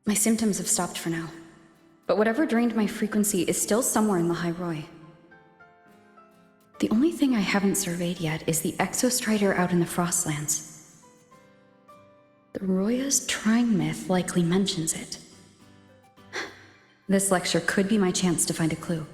My symptoms have stopped for now. But whatever drained my frequency is still somewhere in the High Roy. The only thing I haven't surveyed yet is the exostrider out in the Frostlands. The Roya's trying myth likely mentions it. This lecture could be my chance to find a clue.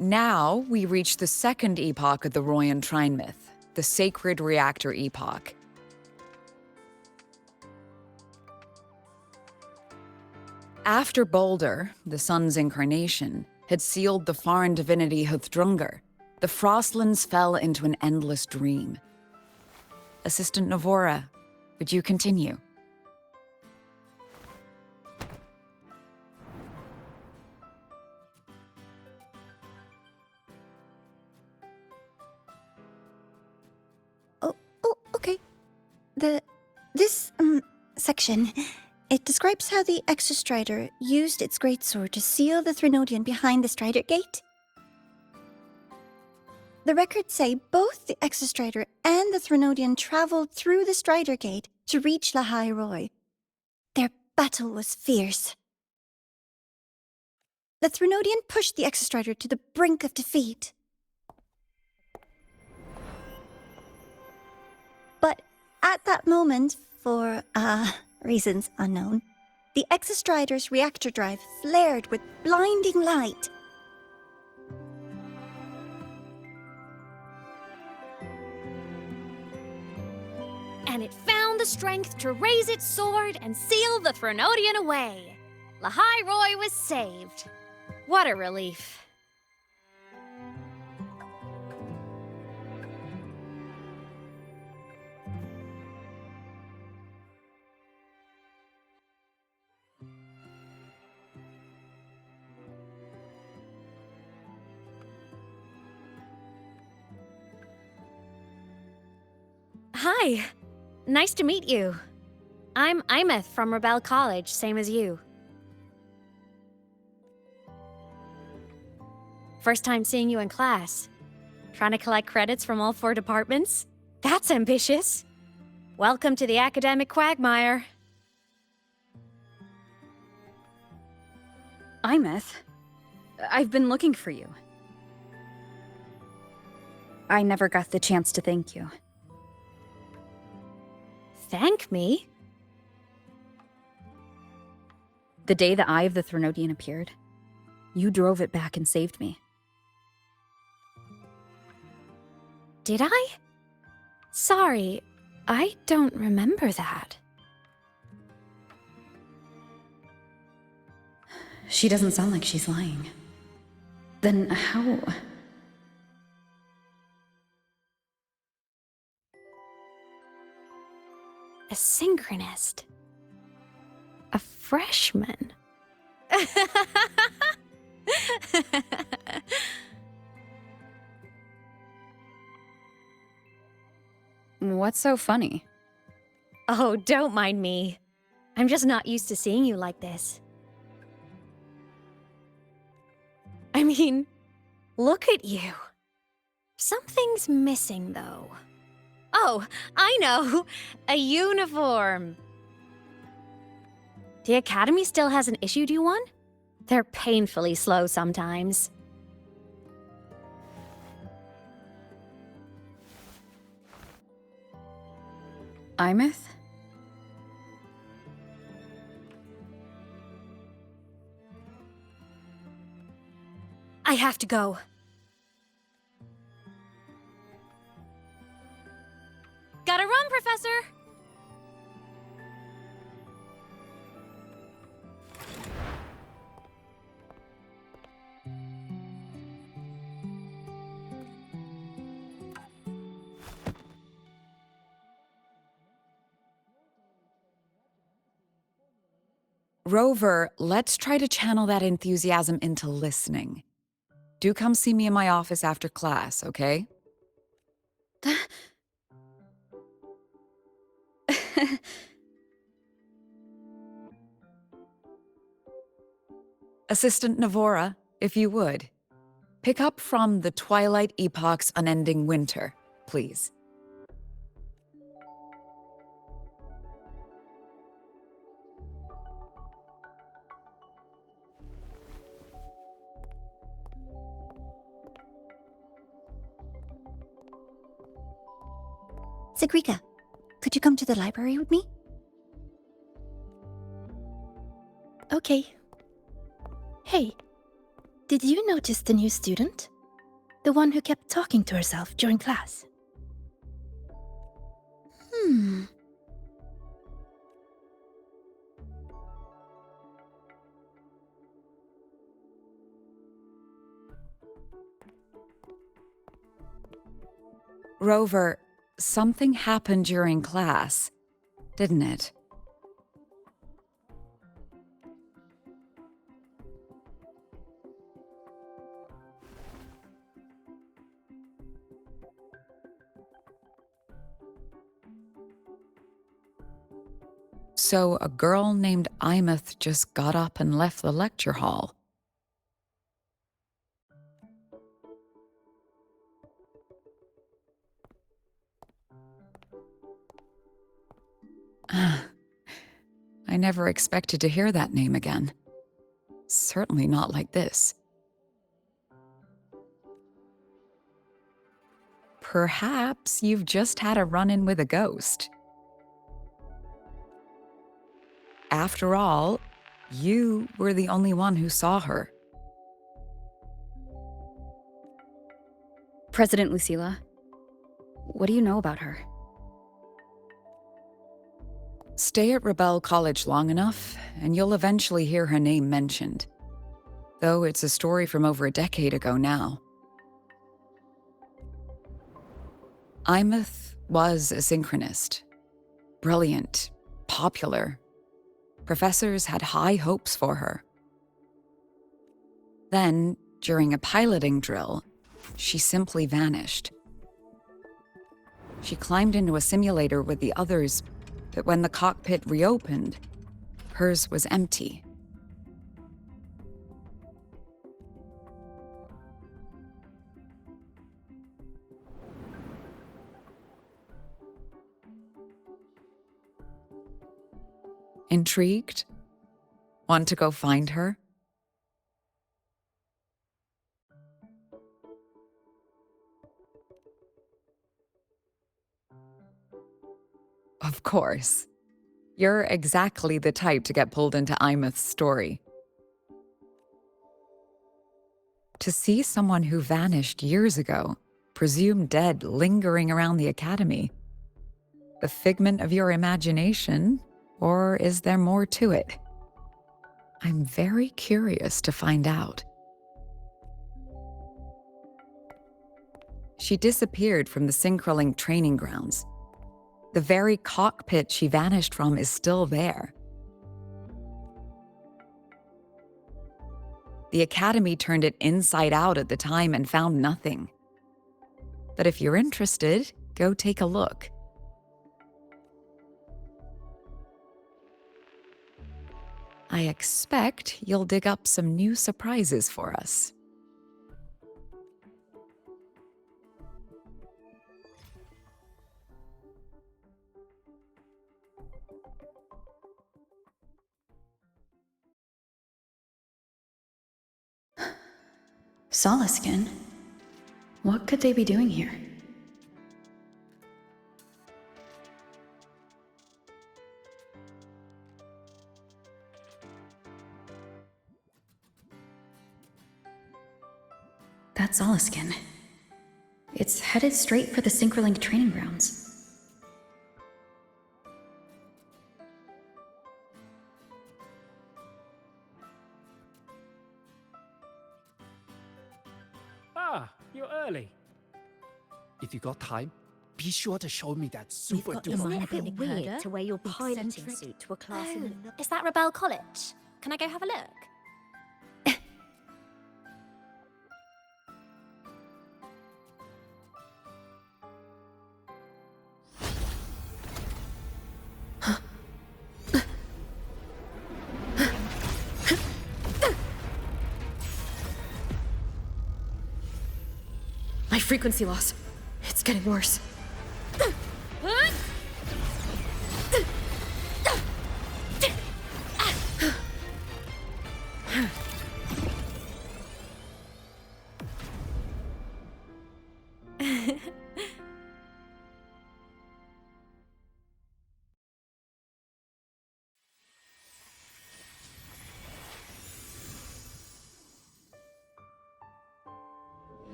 Now, we reach the second epoch of the Royan Trine myth, the Sacred Reactor Epoch. After Balder, the sun's incarnation, had sealed the foreign divinity Huthdrungr, the Frostlands fell into an endless dream. Assistant Navora, would you continue? Okay. This section, it describes how the Exostrider used its greatsword to seal the Threnodian behind the Strider Gate. The records say both the Exostrider and the Threnodian traveled through the Strider Gate to reach La High Roy. Their battle was fierce. The Threnodian pushed the Exostrider to the brink of defeat. But at that moment, for, reasons unknown, the Exostrider's reactor drive flared with blinding light. And it found the strength to raise its sword and seal the Threnodian away. La High Roy was saved. What a relief. Hi. Nice to meet you. I'm Imeth from Rebel College, same as you. First time seeing you in class. Trying to collect credits from all 4 departments? That's ambitious. Welcome to the academic quagmire. Imeth, I've been looking for you. I never got the chance to thank you. Thank me? The day the Eye of the Threnodian appeared, you drove it back and saved me. Did I? Sorry, I don't remember that. She doesn't sound like she's lying. Then how... A synchronist. A freshman. What's so funny? Oh, don't mind me. I'm just not used to seeing you like this. I mean, look at you. Something's missing, though. Oh, I know! A uniform! The Academy still hasn't issued you one? They're painfully slow sometimes. Imeth? I have to go. Rover, let's try to channel that enthusiasm into listening. Do come see me in my office after class, okay? Assistant Navora, if you would. Pick up from the Twilight Epoch's Unending Winter, please. Sigrika, could you come to the library with me? Okay. Hey, did you notice the new student? The one who kept talking to herself during class? Rover, something happened during class, didn't it? So a girl named Imeth just got up and left the lecture hall. I never expected to hear that name again. Certainly not like this. Perhaps you've just had a run-in with a ghost. After all, you were the only one who saw her. President Lucilla, what do you know about her? Stay at Rebel College long enough, and you'll eventually hear her name mentioned. Though it's a story from over a decade ago now. Imeth was a synchronist. Brilliant, popular. Professors had high hopes for her. Then, during a piloting drill, she simply vanished. She climbed into a simulator with the others, but when the cockpit reopened, hers was empty. Intrigued? Want to go find her? Of course. You're exactly the type to get pulled into Imeth's story. To see someone who vanished years ago, presumed dead, lingering around the academy. A figment of your imagination, or is there more to it? I'm very curious to find out. She disappeared from the Synchrolink training grounds. The very cockpit she vanished from is still there. The Academy turned it inside out at the time and found nothing. But if you're interested, go take a look. I expect you'll dig up some new surprises for us. Solaskin? What could they be doing here? That's Solaskin. It's headed straight for the Synchrolink training grounds. Ah, you're early. If you got time, be sure to show me that We've super got the duper. money. Isn't it a bit Nick weird Herder, to wear your the piloting eccentric- suit to a class Oh, in... Is that Rebel College? Can I go have a look? My frequency loss. It's getting worse.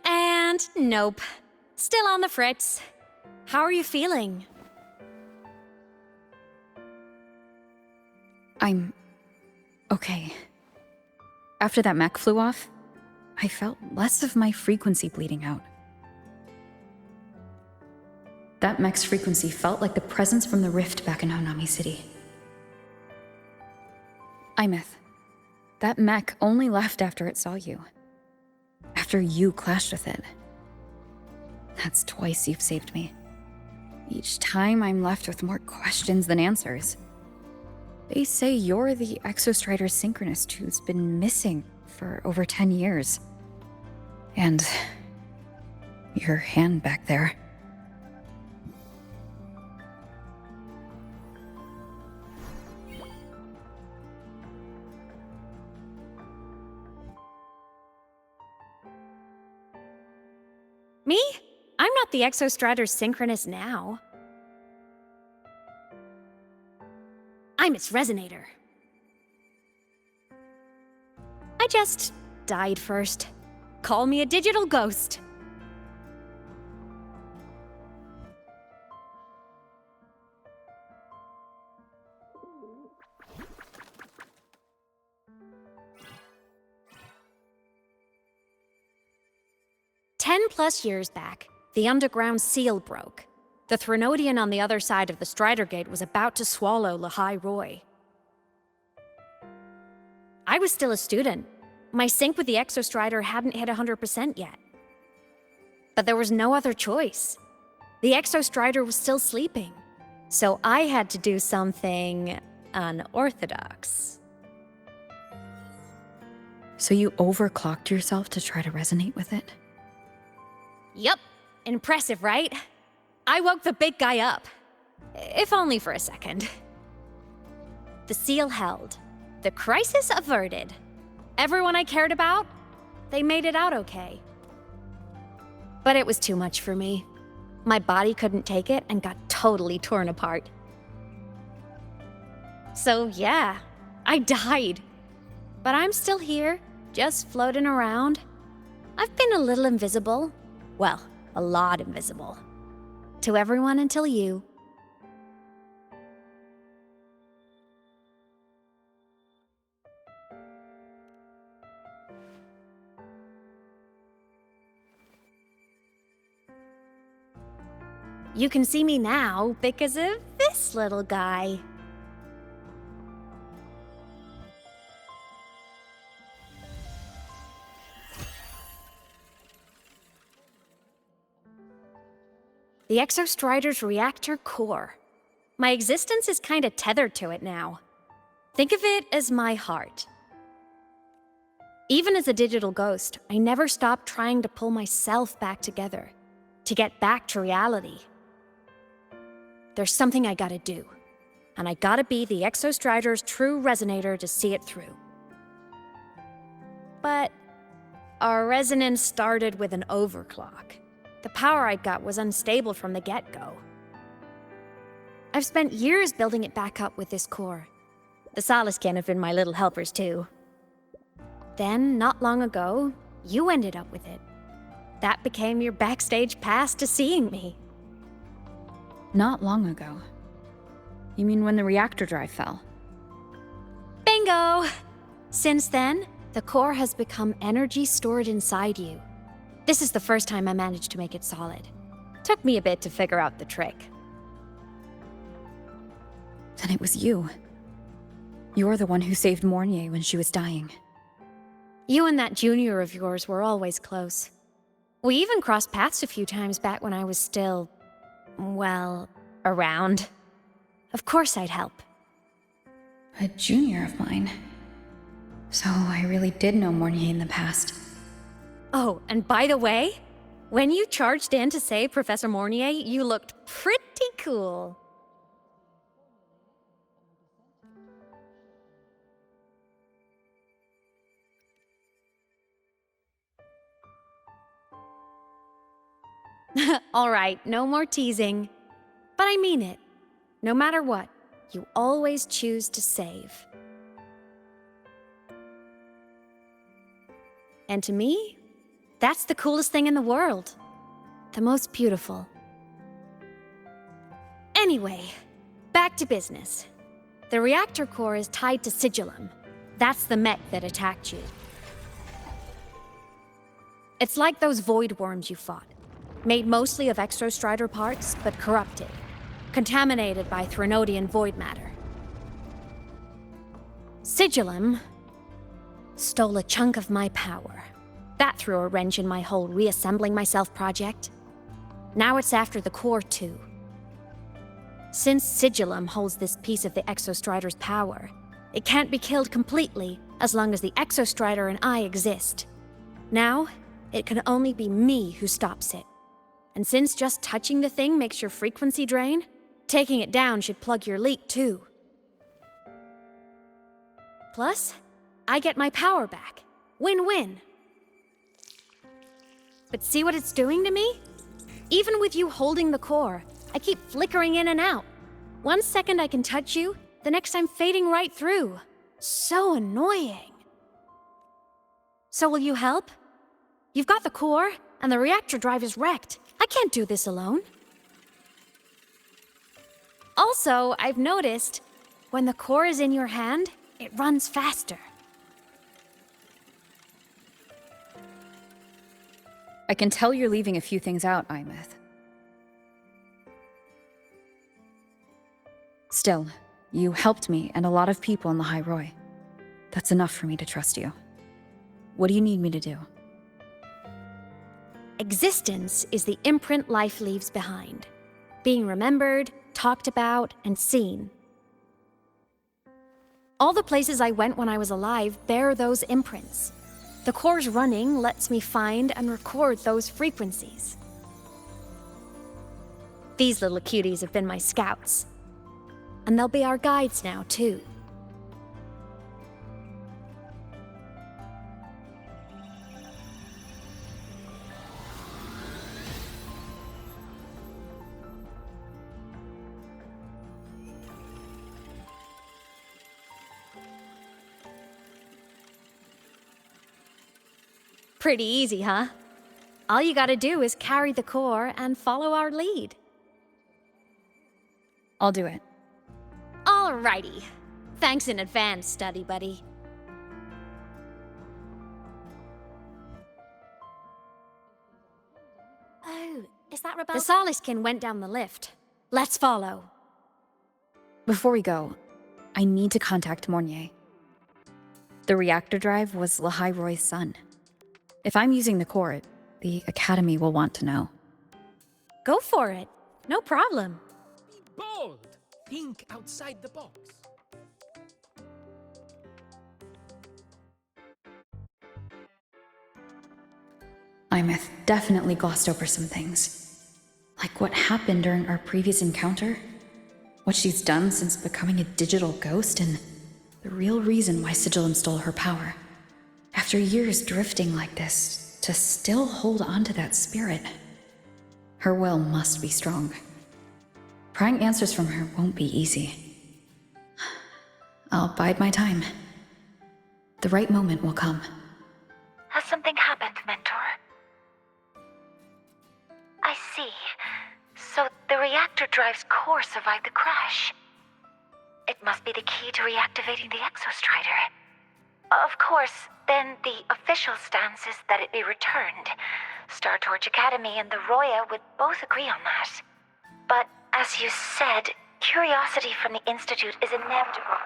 And nope. Still on the fritz. How are you feeling? I'm okay. After that mech flew off, I felt less of my frequency bleeding out. That mech's frequency felt like the presence from the rift back in Honami City. Imeth, that mech only left after it saw you. After you clashed with it. That's twice you've saved me. Each time I'm left with more questions than answers. They say you're the Exostrider synchronist who's been missing for over 10 years. And your hand back there. Me? I'm not the Exostrider synchronist now. I'm its resonator. I just died first. Call me a digital ghost. +10 years back, the underground seal broke. The Threnodian on the other side of the Strider Gate was about to swallow Lahai Roy. I was still a student. My sync with the Exostrider hadn't hit 100% yet. But there was no other choice. The Exostrider was still sleeping. So I had to do something unorthodox. So you overclocked yourself to try to resonate with it? Yup. Impressive, right? I woke the big guy up. If only for a second. The seal held. The crisis averted. Everyone I cared about, they made it out okay. But it was too much for me. My body couldn't take it and got totally torn apart. So yeah, I died. But I'm still here, just floating around. I've been a little invisible. Well, a lot invisible. To everyone until you. You can see me now because of this little guy. The Exostrider's reactor core. My existence is kinda tethered to it now. Think of it as my heart. Even as a digital ghost, I never stopped trying to pull myself back together, to get back to reality. There's something I gotta do, and I gotta be the Exostrider's true resonator to see it through. But our resonance started with an overclock. The power I got was unstable from the get-go. I've spent years building it back up with this core. The Solaskin have been my little helpers too. Then, not long ago, you ended up with it. That became your backstage pass to seeing me. Not long ago. You mean when the reactor drive fell? Bingo! Since then, the core has become energy stored inside you. This is the first time I managed to make it solid. Took me a bit to figure out the trick. Then it was you. You're the one who saved Mornier when she was dying. You and that junior of yours were always close. We even crossed paths a few times back when I was still, well, around. Of course I'd help. A junior of mine. So I really did know Mornier in the past. Oh, and by the way, when you charged in to save Professor Mornier, you looked pretty cool. All right, no more teasing. But I mean it. No matter what, you always choose to save. And to me, that's the coolest thing in the world. The most beautiful. Anyway, back to business. The reactor core is tied to Sigillum. That's the mech that attacked you. It's like those void worms you fought. Made mostly of exostrider parts, but corrupted. Contaminated by Threnodian void matter. Sigillum stole a chunk of my power. That threw a wrench in my whole reassembling myself project. Now it's after the core too. Since Sigillum holds this piece of the Exostrider's power, it can't be killed completely as long as the Exostrider and I exist. Now, it can only be me who stops it. And since just touching the thing makes your frequency drain, taking it down should plug your leak too. Plus, I get my power back. Win-win. But see what it's doing to me? Even with you holding the core, I keep flickering in and out. 1 second I can touch you, the next I'm fading right through. So annoying. So will you help? You've got the core, and the reactor drive is wrecked. I can't do this alone. Also, I've noticed, when the core is in your hand, it runs faster. I can tell you're leaving a few things out, Imeth. Still, you helped me and a lot of people in the High Roy. That's enough for me to trust you. What do you need me to do? Existence is the imprint life leaves behind. Being remembered, talked about, and seen. All the places I went when I was alive bear those imprints. The core's running lets me find and record those frequencies. These little cuties have been my scouts. And they'll be our guides now, too. Pretty easy, huh? All you gotta do is carry the core and follow our lead. I'll do it. Alrighty. Thanks in advance, study buddy. Oh, is that Rebel? The Soliskin went down the lift. Let's follow. Before we go, I need to contact Mornier. The reactor drive was Lahai Roy's son. If I'm using the core, the Academy will want to know. Go for it. No problem. Be bold. Think outside the box. Imeth definitely glossed over some things. Like what happened during our previous encounter, what she's done since becoming a digital ghost, and the real reason why Sigillum stole her power. After years drifting like this, to still hold on to that spirit. Her will must be strong. Prying answers from her won't be easy. I'll bide my time. The right moment will come. Has something happened, Mentor? I see. So the reactor drive's core survived the crash. It must be the key to reactivating the Exostrider. Of course, then the official stance is that it be returned, Star Torch Academy and the Roya would both agree on that. But as you said, curiosity from the Institute is inevitable.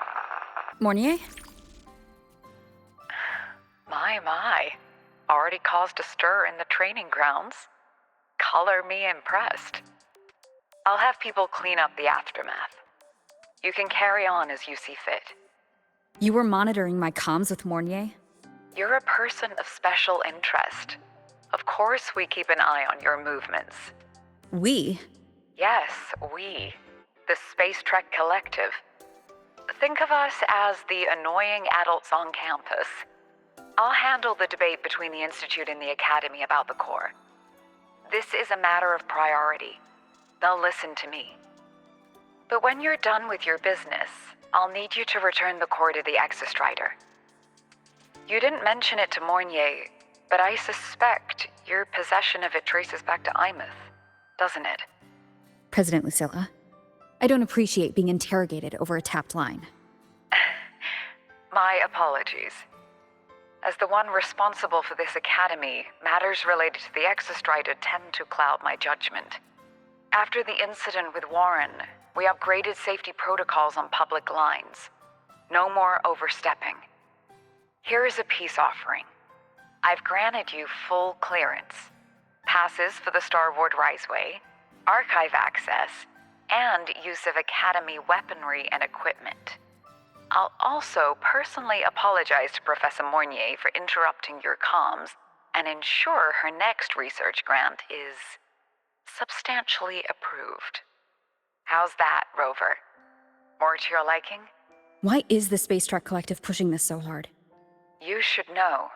Mornier? My. Already caused a stir in the training grounds. Color me impressed. I'll have people clean up the aftermath. You can carry on as you see fit. You were monitoring my comms with Mornier? You're a person of special interest. Of course we keep an eye on your movements. We? Yes, we. The Space Trek Collective. Think of us as the annoying adults on campus. I'll handle the debate between the Institute and the Academy about the Corps. This is a matter of priority. They'll listen to me. But when you're done with your business, I'll need you to return the Corps to the Exostrider. You didn't mention it to Mornier, but I suspect your possession of it traces back to Imeth, doesn't it? President Lucilla, I don't appreciate being interrogated over a tapped line. My apologies. As the one responsible for this academy, matters related to the Exostrider tend to cloud my judgment. After the incident with Warren, we upgraded safety protocols on public lines. No more overstepping. Here is a peace offering. I've granted you full clearance, passes for the Starboard Riseway, archive access, and use of Academy weaponry and equipment. I'll also personally apologize to Professor Mornier for interrupting your comms and ensure her next research grant is substantially approved. How's that, Rover? More to your liking? Why is the Space Trek Collective pushing this so hard? You should know.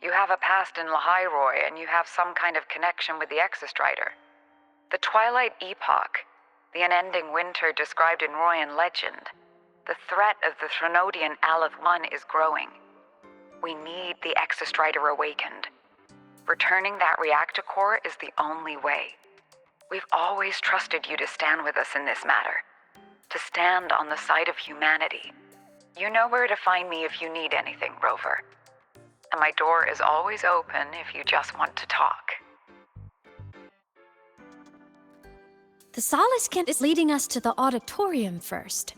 You have a past in Lahairoi, and you have some kind of connection with the Exostrider. The Twilight Epoch, the unending winter described in Royan legend, the threat of the Threnodian Aleth 1 is growing. We need the Exostrider awakened. Returning that reactor core is the only way. We've always trusted you to stand with us in this matter, to stand on the side of humanity. You know where to find me if you need anything, Rover. And my door is always open if you just want to talk. The Solace Kent is leading us to the auditorium first.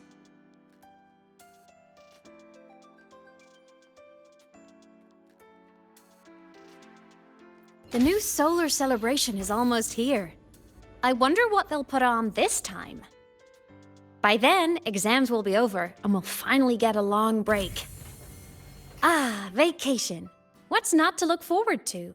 The new solar celebration is almost here. I wonder what they'll put on this time. By then, exams will be over, and we'll finally get a long break. Ah, vacation. What's not to look forward to?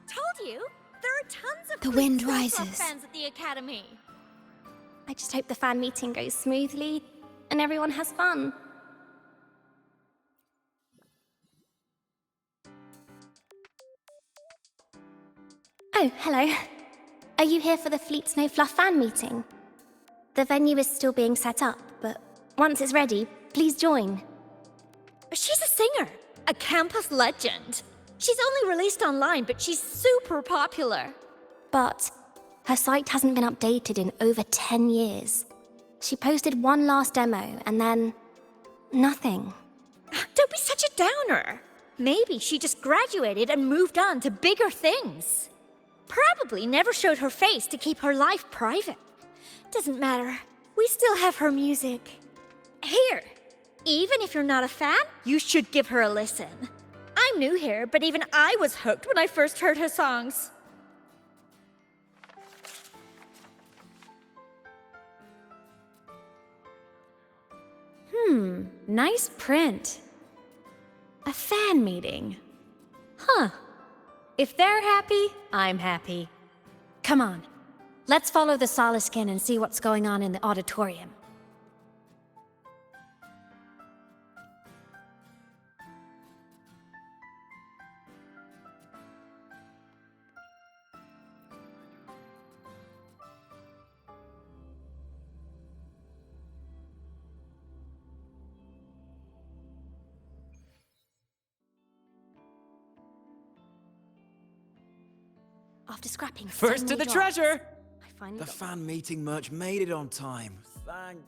Told you, there are tons of The good wind Star Trek rises. fans at the Academy. I just hope the fan meeting goes smoothly and everyone has fun. Oh, hello. Are you here for the Fleet Snow Fluff fan meeting? The venue is still being set up, but once it's ready, please join. She's a singer, a campus legend. She's only released online, but she's super popular. But her site hasn't been updated in over 10 years. She posted one last demo and then nothing. Don't be such a downer. Maybe she just graduated and moved on to bigger things. Probably never showed her face to keep her life private. Doesn't matter. We still have her music. Here, even if you're not a fan, you should give her a listen. I'm new here, but even I was hooked when I first heard her songs. Nice print. A fan meeting. Huh. If they're happy, I'm happy. Come on, let's follow the Solaskin and see what's going on in the auditorium. after scrapping First so to many the drops. treasure! I finally The got fan meeting merch made it on time. Thank...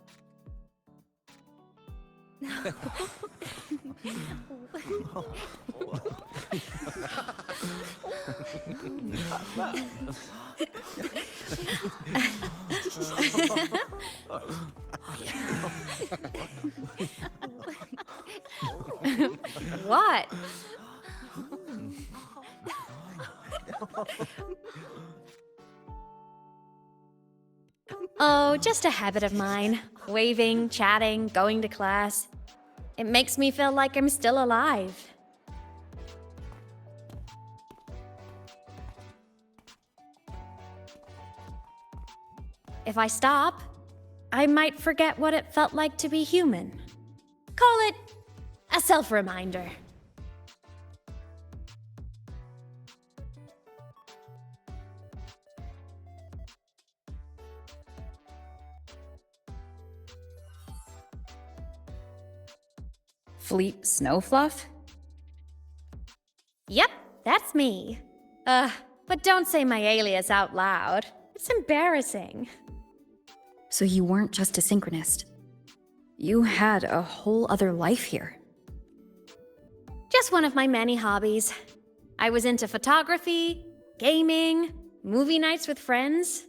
What? Oh, just a habit of mine. Waving, chatting, going to class. It makes me feel like I'm still alive. If I stop, I might forget what it felt like to be human. Call it a self-reminder. Fleet Snowfluff? Yep, that's me. But don't say my alias out loud. It's embarrassing. So you weren't just a synchronist. You had a whole other life here. Just one of my many hobbies. I was into photography, gaming, movie nights with friends.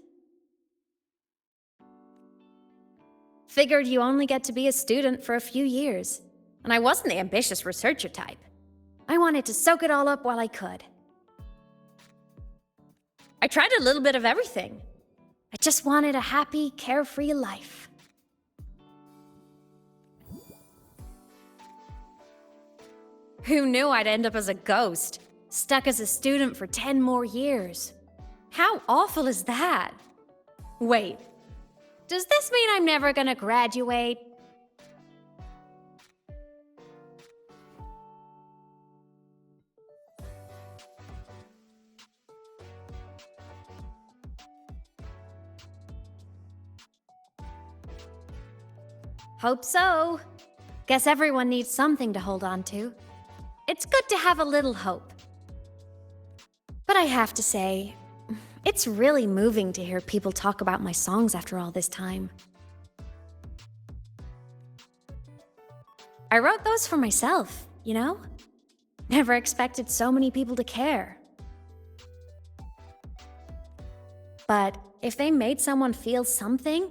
Figured you only get to be a student for a few years. And I wasn't the ambitious researcher type. I wanted to soak it all up while I could. I tried a little bit of everything. I just wanted a happy, carefree life. Who knew I'd end up as a ghost, stuck as a student for 10 more years? How awful is that? Wait, does this mean I'm never gonna graduate? Hope so. Guess everyone needs something to hold on to. It's good to have a little hope. But I have to say, it's really moving to hear people talk about my songs after all this time. I wrote those for myself, you know? Never expected so many people to care. But if they made someone feel something,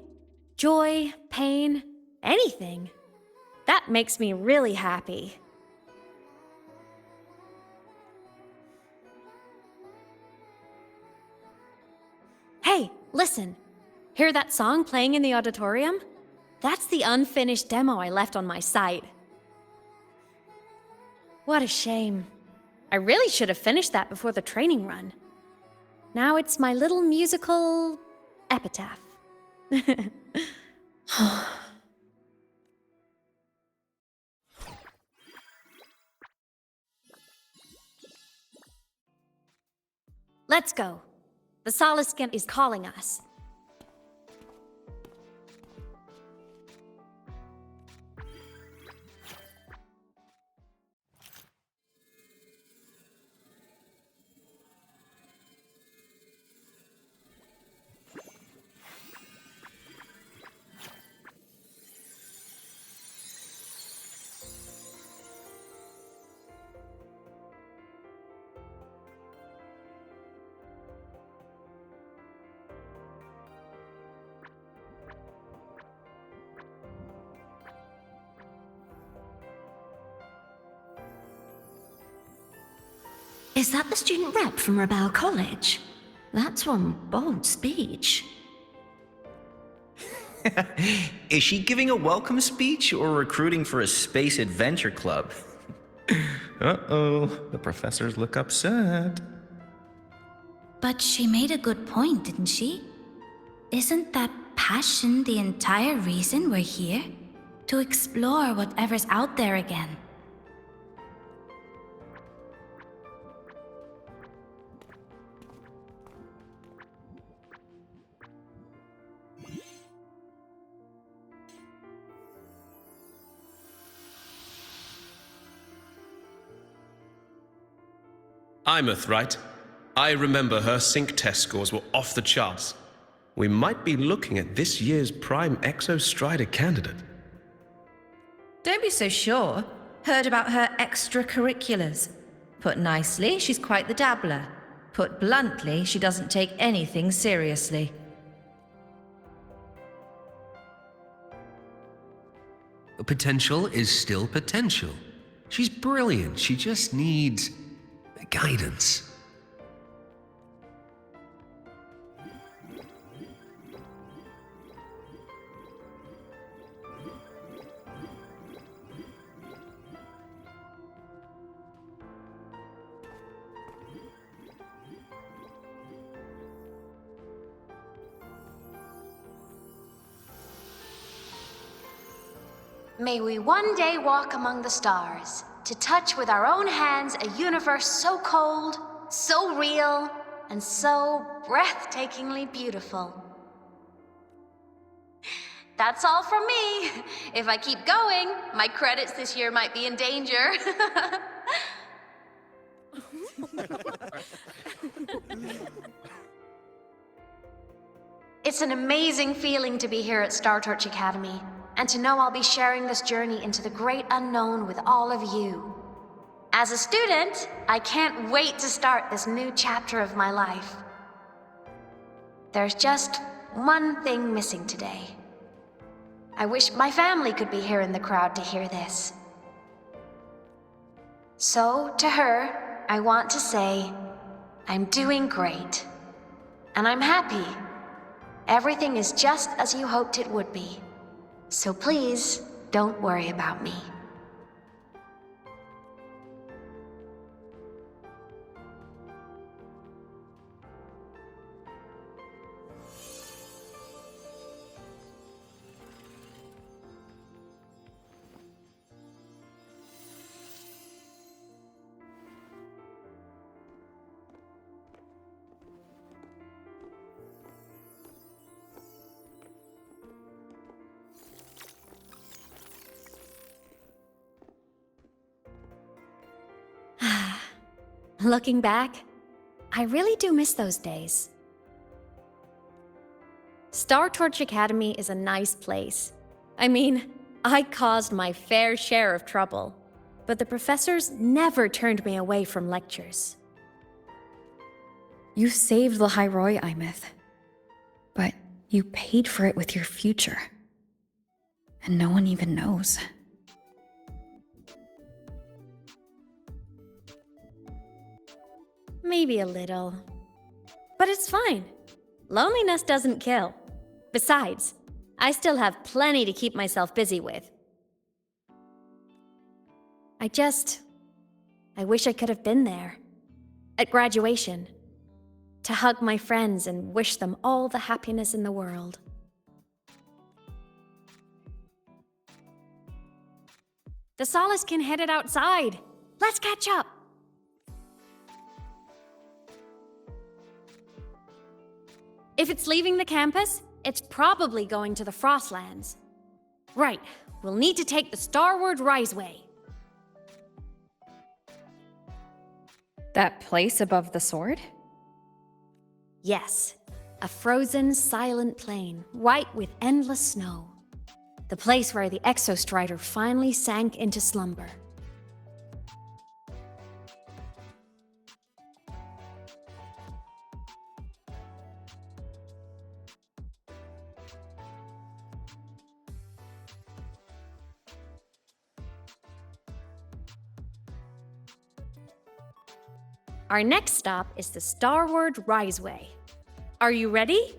joy, pain, anything, that makes me really happy. Hey, listen. Hear that song playing in the auditorium? That's the unfinished demo I left on my site. What a shame. I really should have finished that before the training run. Now it's my little musical epitaph. Let's go. The Soliskin is calling us. Is that the student rep from Rebel College? That's one bold speech. Is she giving a welcome speech or recruiting for a space adventure club? Uh-oh, the professors look upset. But she made a good point, didn't she? Isn't that passion the entire reason we're here? To explore whatever's out there again. I'm Earthright. I remember her sync test scores were off the charts. We might be looking at this year's prime Exostrider candidate. Don't be so sure. Heard about her extracurriculars. Put nicely, she's quite the dabbler. Put bluntly, she doesn't take anything seriously. Potential is still potential. She's brilliant, she just needs guidance. May we one day walk among the stars, to touch with our own hands a universe so cold, so real, and so breathtakingly beautiful. That's all from me. If I keep going, my credits this year might be in danger. It's an amazing feeling to be here at Star Torch Academy, and to know I'll be sharing this journey into the great unknown with all of you. As a student, I can't wait to start this new chapter of my life. There's just one thing missing today. I wish my family could be here in the crowd to hear this. So, to her, I want to say, I'm doing great. And I'm happy. Everything is just as you hoped it would be. So please, don't worry about me. Looking back, I really do miss those days. Star Torch Academy is a nice place. I mean, I caused my fair share of trouble, but the professors never turned me away from lectures. You saved the Hyroi, Imith. But you paid for it with your future. And no one even knows. Maybe a little. But it's fine. Loneliness doesn't kill. Besides, I still have plenty to keep myself busy with. I wish I could have been there. At graduation. To hug my friends and wish them all the happiness in the world. The Solace can head outside. Let's catch up. If it's leaving the campus, it's probably going to the Frostlands. Right, we'll need to take the Starward Riseway. That place above the sword? Yes, a frozen, silent plain, white with endless snow. The place where the Exostrider finally sank into slumber. Our next stop is the Starward Riseway. Are you ready?